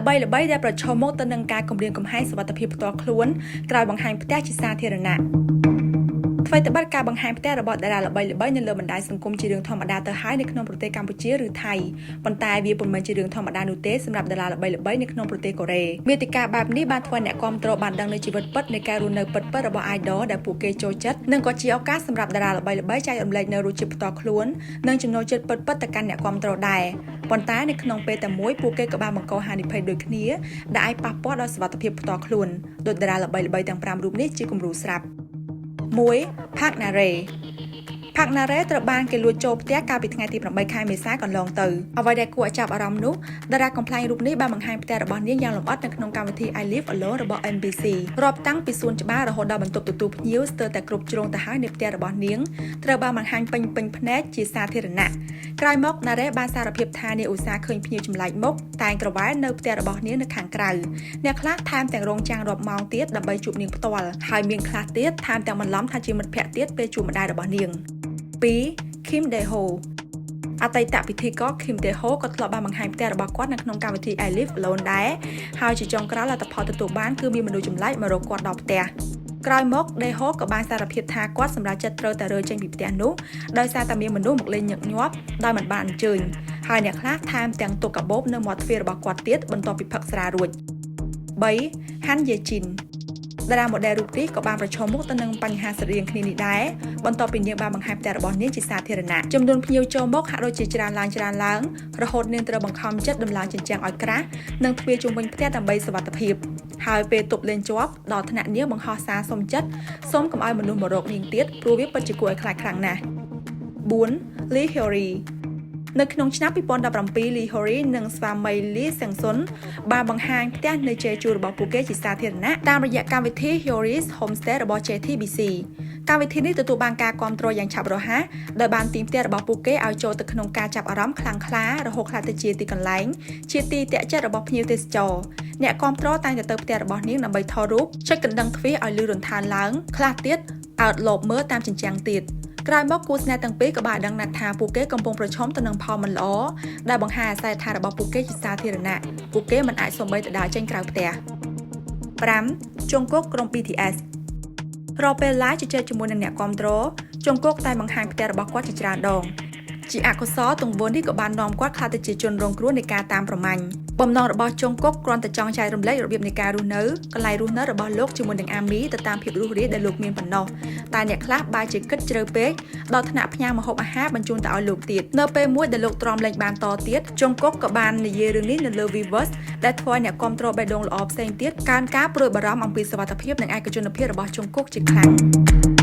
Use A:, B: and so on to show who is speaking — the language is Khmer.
A: bayដែលប្រឈមមុខទៅនឹងការគំរាមកំហែងសុវត្ថិភាពផ្ទាល់ខ្លួនក្រោយបង្ហាញផ្ទះជាសាធារណៈអ្វីទៅបាត់ការបង្ហាញផ្ទះរបស់តារាល្បីៗនៅលើបណ្ដាញសង្គមជារឿងធម្មតាទៅហើយនៅក្នុងប្រទេសកម្ពុជាឬថៃប៉ុន្តែវាពុំមែនជារឿងធម្មតានោះទេសម្រាប់តារាល្បីៗនៅក្នុងប្រទេសកូរ៉េមាតិកាបែបនេះបានធ្វើអ្នកគាំទ្របានដឹងនៅជីវិតពិតនៃការរស់នៅពិតៗរបស់ idol ដែលពួកគេចូលចិត្តនិងក៏ជាឱកាសសម្រាប់តារាល្បីៗចែករំលែកនៅរសជាតិផ្ទាល់ខ្លួននិងចំណូលចិត្តពិតៗទៅកាន់អ្នកគាំទ្រដែរប៉ុន្តែនៅក្នុងពេលតែមួយពួកគេក៏បានបង្កហានិភ័យដូចគ្នាដែលអាចប៉ះពាល់ដល់សុវត្ថិភាពផ្ទាល់ខ្លួនដោយតារាល្បីៗទាំង5រូបនេះជាគំរូស្រាប់1 Park Nare ត្រូវបានគេលួចចូលផ្ទះកាលពីថ្ងៃទី8ខែមេសាកន្លងទៅអ្វីដែលគួរឲ្យចាប់អារម្មណ៍នោះតារាកំប្លែងរូបនេះបានបង្ហាញផ្ទះរបស់នាងយ៉ាងលម្អិតនៅក្នុងកម្មវិធី I Live Alone របស់ NBC រាប់តាំងពីសួនច្បាររហូតដល់បន្ទប់ទទួលភ្ញៀវស្ទើរតែគ្រប់ជ្រុងទៅហើយនៃផ្ទះរបស់នាងត្រូវបានបង្ហាញពេញភ្នែកជាសាធារណៈក្រោយមក Nare បានសារភាពថានាងឧស្សាហ៍ឃើញភ្ញៀវចម្លែកមុខតែងក្រវ៉ែនៅផ្ទះរបស់នាងនៅខាងក្រៅអ្នកខ្លះថែមទាំងរងចាំងរាប់ម៉ោងទៀតដើម្បីជួបនាងផ្ទាល់ហើយមានខ្លះទៀតថែមទាំងបន្លំថាជាមិត្តភក្តិទៀតពេលជួបម្ដាយរបស់នាង2 Kim Dae-ho អតីតពិធីករ Kim Dae-ho ក៏ធ្លាប់បានបង្ហាញផ្ទះរបស់គាត់នៅក្នុងកម្មវិធី I Live Alone ដែរហើយជាចុងក្រោយលទ្ធផលទទួលបានគឺមានមនុស្សចម្លែកមករកគាត់ដល់ផ្ទះក្រោយមក Dae-ho ក៏បានសារភាពថាគាត់សម្រាប់ចិត្តត្រូវតែរើចេញពីផ្ទះនោះដោយសារតែមានមនុស្សមកលេងញឹកញាប់ដោយមិនបានអញ្ជើញហើយអ្នកខ្លះថែមទាំងទុកកាបូបនៅមាត់ទ្វាររបស់គាត់ទៀតបន្ទាប់ពីផឹកស្រារួច3 Han Ye-jinតារាម៉ូដែលរូបនេះក៏បានប្រឈមមុខទៅនឹងបញ្ហាស្រដៀងគ្នានេះដែរបន្ទាប់ពីនាងបានបង្ហាញផ្ទះរបស់នាងជាសាធារណៈចំនួនភ្ញៀវចូលមកហាក់ដូចជាច្រើនឡើងរហូតនាងត្រូវបង្ខំចិត្តដំឡើងជញ្ជាំងឲ្យក្រាស់និងទ្វារជុំវិញផ្ទះដើម្បីសុវត្ថិភាពហើយពេលទប់លេងជាប់ដល់ថ្នាក់នាងបង្ហោះសារសុំចិត្តសូមកុំឲ្យមនុស្សមករកនាងទៀតព្រោះវាពិតជាគួរឲ្យខ្លាចខ្លាំងណាស់4 Lee Hyoriនៅក្នុងឆ្នាំ2017 Lee Hyori និងស្វាមី Lee Seung-sun បានបង្ហាញផ្ទះនៅជ័យជួររបស់ពួកគេជាសាធារណៈតាមរយៈកម្មវិធី Hyori's Homestay របស់ JTBC កម្មវិធីនេះទទួលបានការគាំទ្រយ៉ាងឆាប់រហ័សដោយបានទីមផ្ទះរបស់ពួកគេឲ្យចូលទៅក្នុងការចាប់អារម្មណ៍ខ្លាំងក្លារហូតខ្លះទៅជាទីកន្លែងជាទីទាក់ចិត្តរបស់ភ្ញៀវទេសចរអ្នកគាំទ្រតែងតែទៅផ្ទះរបស់នាងដើម្បីថតរូបចុចកណ្ដឹងទ្វារឲ្យលឺរន្ថានឡើងខ្លះទៀតអើតលបមើលតាមជញ្ជាំងទៀតក្រោយមកគូស្នេហ៍ទាំងពីរក៏បានដឹងណាស់ថាពួកគេកំពុងប្រឈមទៅនឹងផលមិនល្អដែលបង្ហាញអាសយដ្ឋានរបស់ពួកគេជាសាធារណៈពួកគេមិនអាចសូម្បីតែដើរចេញក្រៅផ្ទះ5 Jungkook ក្រុម BTS រាល់ពេល live ជជែកជាមួយនឹងអ្នកគាំទ្រ Jungkook តែបង្ហាញផ្ទះរបស់គាត់ជាច្រើនដងជាអកុសលទង្វើនេះក៏បាននាំគាត់ខ្លាចទៅជាជនរងគ្រោះនៃការតាមប្រមាញ់បំណងរបស់ជុងកុកគ្រាន់តែចង់ចែករំលែករបៀបនៃការរស់នៅកន្លែងរស់នៅរបស់លោកជាមួយនឹងអាមីទៅតាមភាពរស់រាយដែលលោកមានប៉ុណ្ណោះតែអ្នកខ្លះបែរជាគិតជ្រៅពេកដល់ថ្នាក់ផ្ញើម្ហូបអាហារបញ្ជូនទៅឲ្យលោកទៀតនៅពេលមួយដែលលោកទ្រាំលេងបានតទៀតជុងកុកក៏បាននិយាយរឿងនេះនៅលើ Weverse ដែលធ្វើឲ្យអ្នកគាំទ្របេះដូងល្អផ្សេងទៀតកើនការព្រួយបារម្ភអំពីសុវត្ថិភាពនិងឯកជនភាពរបស់ជុងកុកជាខ្លាំង